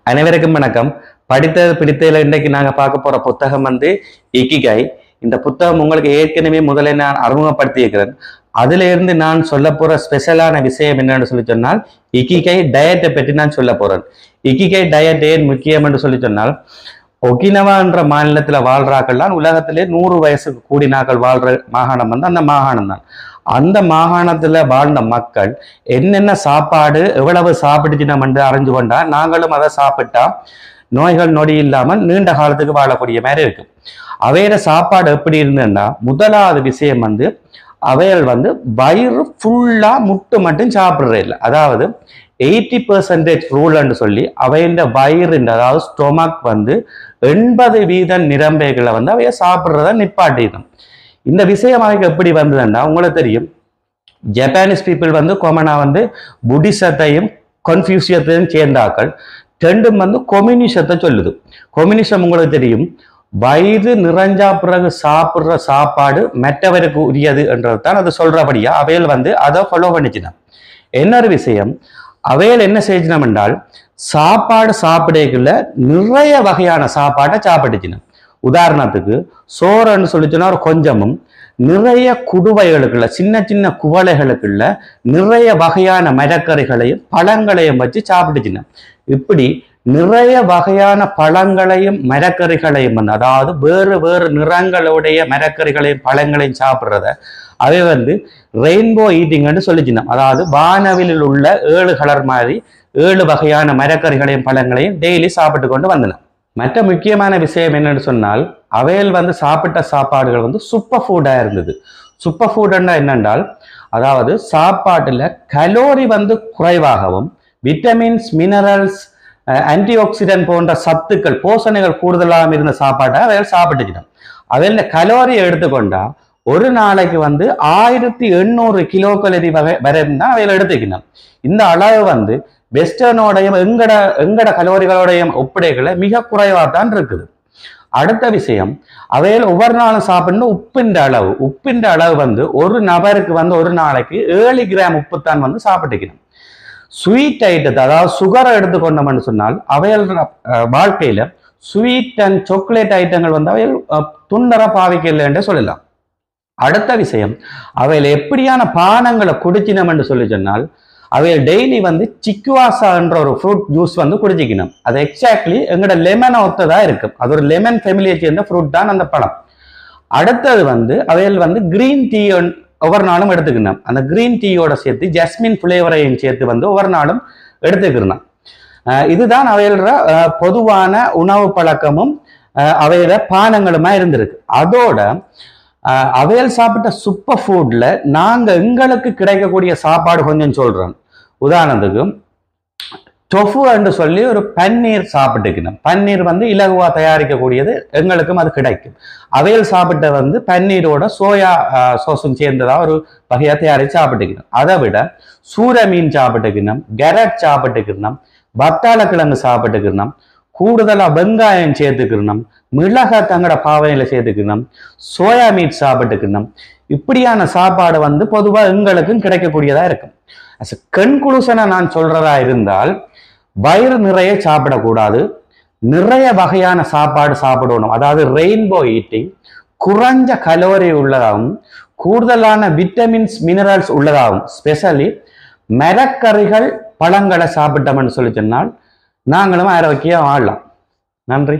அனைவருக்கும் வணக்கம். படித்தது பிடித்ததில் இன்றைக்கு நாங்க பார்க்க போற புத்தகம் இக்கிகை. இந்த புத்தகம் உங்களுக்கு ஏற்கனவே முதல்ல நான் அறிமுகப்படுத்தி இருக்கிறேன். அதுல இருந்து நான் சொல்ல போற ஸ்பெஷலான விஷயம் என்னன்னு சொல்லி சொன்னால் இக்கிகை டயட்டை பற்றி நான் சொல்ல போறேன். இக்கிகை டயட் ஏன் முக்கியம் என்று சொல்லி சொன்னால் ஒகினவா என்ற மாநிலத்துல வாழ்றாக்கள்லாம் உலகத்திலே 100 வயசுக்கு கூடினாக்கள் வாழ்ற மாகாணம் அந்த மாகாணம் தான். அந்த மாகாணத்துல வாழ்ந்த மக்கள் என்னென்ன சாப்பாடு எவ்வளவு சாப்பிட்டுச்சு நம்ம அறிஞ்சு கொண்டா நாங்களும் அதை சாப்பிட்டா நோய்கள் நொடி இல்லாமல் நீண்ட காலத்துக்கு வாழக்கூடிய மாதிரி இருக்கு. அவையோட சாப்பாடு எப்படி இருந்ததுன்னா முதலாவது விஷயம் அவைகள் வயிறு ஃபுல்லா முட்டு மட்டும் சாப்பிடுறது இல்லை. அதாவது 80% ரூல்ன்னு சொல்லி அவையின் வயிறு அதாவது ஸ்டொமக் 80% நிரம்பைகளை அவைய சாப்பிட்றத நிப்பாட்டிடும். இந்த விஷயம் அவருக்கு எப்படி வந்ததுன்னா உங்களுக்கு தெரியும், ஜப்பானீஸ் பீப்புள் காமனா புத்திசத்தையும் கன்ஃபியூசியத்தையும் சேர்ந்தாக்கள் ரெண்டும் கொம்யூனிசத்தை சொல்லுது. கொம்யூனிசம் உங்களுக்கு தெரியும், வயிறு நிறைஞ்சா பிறகு சாப்பிட்ற சாப்பாடு மற்றவருக்கு உரியது என்றது தான் அது சொல்றபடியா அவையில் அதை ஃபாலோ பண்ணிச்சுனா. இன்னொரு விஷயம், அவையில் என்ன செய்யணும் என்றால் சாப்பாடு சாப்பிடக்குள்ள நிறைய வகையான சாப்பாட்டை சாப்பிட்டுச்சுனா. உதாரணத்துக்கு சோறுன்னு சொல்லிச்சுன்னா ஒரு கொஞ்சமும் நிறைய குடுவைகளுக்குள்ள சின்ன சின்ன குவளைகளுக்குள்ள நிறைய வகையான மரக்கறிகளையும் பழங்களையும் வச்சு சாப்பிட்டுச்சுன்னா. இப்படி நிறைய வகையான பழங்களையும் மரக்கறிகளையும் அதாவது வேறு வேறு நிறங்களுடைய மரக்கறிகளையும் பழங்களையும் சாப்பிட்றத அவை ரெயின்போ ஈட்டிங்னு சொல்லிச்சுன்னா. அதாவது வானவிலில் உள்ள 7 கலர் மாதிரி 7 வகையான மரக்கறிகளையும் பழங்களையும் டெய்லி சாப்பிட்டு கொண்டு வந்தன. மற்ற முக்கியமான விஷயம் என்னன்னு சொன்னால் அவையில் சாப்பிட்ட சாப்பாடுகள் சூப்பர் ஃபுட்டா இருந்தது. சூப்பர் ஃபுட்னா என்னென்றால் அதாவது சாப்பாட்டுல கலோரி குறைவாகவும் விட்டமின்ஸ் மினரல்ஸ் ஆன்டி ஆக்சிடென்ட் போன்ற சத்துக்கள் போஷணைகள் கூடுதலாக இருந்த சாப்பாட்டை அவைகள் சாப்பிட்டுச்சிடும். அவையில கலோரி எடுத்துக்கொண்டா ஒரு நாளைக்கு 1800 கிலோ கலோரி வரை தான் அவையில் எடுத்துக்கணும். இந்த அளவு வெஸ்டர்னோடையும் எங்கட கலோரிகளோடையும் ஒப்படைகளை மிக குறைவாக தான் இருக்குது. அடுத்த விஷயம், அவையில் ஒவ்வொரு நாளும் சாப்பிடணும் உப்பின் அளவு ஒரு நபருக்கு ஒரு நாளைக்கு 7 கிராம் உப்பு தான் சாப்பிட்டுக்கணும். ஸ்வீட் ஐட்டத்தை அதாவது சுகரை எடுத்துக்கொண்டோம்னு சொன்னால் அவையில் வாழ்க்கையில ஸ்வீட் அண்ட் சாக்லேட் ஐட்டங்கள் அவையில் துண்டர பாவிக்கலைன்னு சொல்லலாம். அடுத்த விஷயம், அவையில் எப்படியான பானங்களை குடிச்சினோம் என்று சொல்லி சொன்னால் அவையில் டெய்லி சிக்குவாசா என்ற ஒரு ஃப்ரூட் ஜூஸ் குடிச்சிக்கணும். அது எக்ஸாக்ட்லி எங்களோட லெமனை ஒத்ததா இருக்கும். அது ஒரு லெமன் ஃபேமிலியை சேர்ந்த ஃப்ரூட் தான் அந்த பழம். அடுத்தது அவையில் கிரீன் டீ ஒவ்வொரு நாளும் எடுத்துக்கணும். அந்த கிரீன் டீயோட சேர்த்து ஜஸ்மின் ஃபிளேவரையும் சேர்த்து ஒவ்வொரு நாளும் எடுத்துக்கணும். இதுதான் அவையில பொதுவான உணவு பழக்கமும் அவையில பானங்களுமா இருந்திருக்கு. அதோட அவையல் சாப்பிட்ட சூப்பர் ஃபுட்ல நாங்க எங்களுக்கு கிடைக்கக்கூடிய சாப்பாடு கொஞ்சம் சொல்றோம். உதாரணத்துக்கு டொஃபு என்று சொல்லி ஒரு பன்னீர் சாப்பிட்டுக்கணும். பன்னீர் இலகுவா தயாரிக்கக்கூடியது, எங்களுக்கும் அது கிடைக்கும். அவையல் சாப்பிட்ட பன்னீரோட சோயா சோஸும் சேர்ந்ததா ஒரு வகையா தயாரித்து சாப்பிட்டுக்கணும். அதை விட சூர மீன் சாப்பிட்டுக்கணும், கேரட் சாப்பிட்டுக்கணும், வத்தாள கிழங்கு சாப்பிட்டுக்கணும், கூடுதலா வெங்காயம் சேர்த்துக்கணும், மிளகா தங்கட பாவையில சேர்த்துக்கணும், சோயா மீட் சாப்பிட்டுக்கணும். இப்படியான சாப்பாடு பொதுவா எங்களுக்கும் கிடைக்கக்கூடியதா இருக்கும். கன்க்ளூஷனை நான் சொல்றதா இருந்தால் வயிறு நிறைய சாப்பிடக்கூடாது, நிறைய வகையான சாப்பாடு சாப்பிடணும். அதாவது ரெயின்போ ஈட்டிங், குறைஞ்ச கலோரி உள்ளதாகவும் கூடுதலான விட்டமின்ஸ் மினரல்ஸ் உள்ளதாகவும் ஸ்பெஷலி மரக்கறிகள் பழங்களை சாப்பிட்டோம்னு சொல்லி சொன்னால் நாங்களும் ஆரோக்கியம் வாழலாம். நன்றி.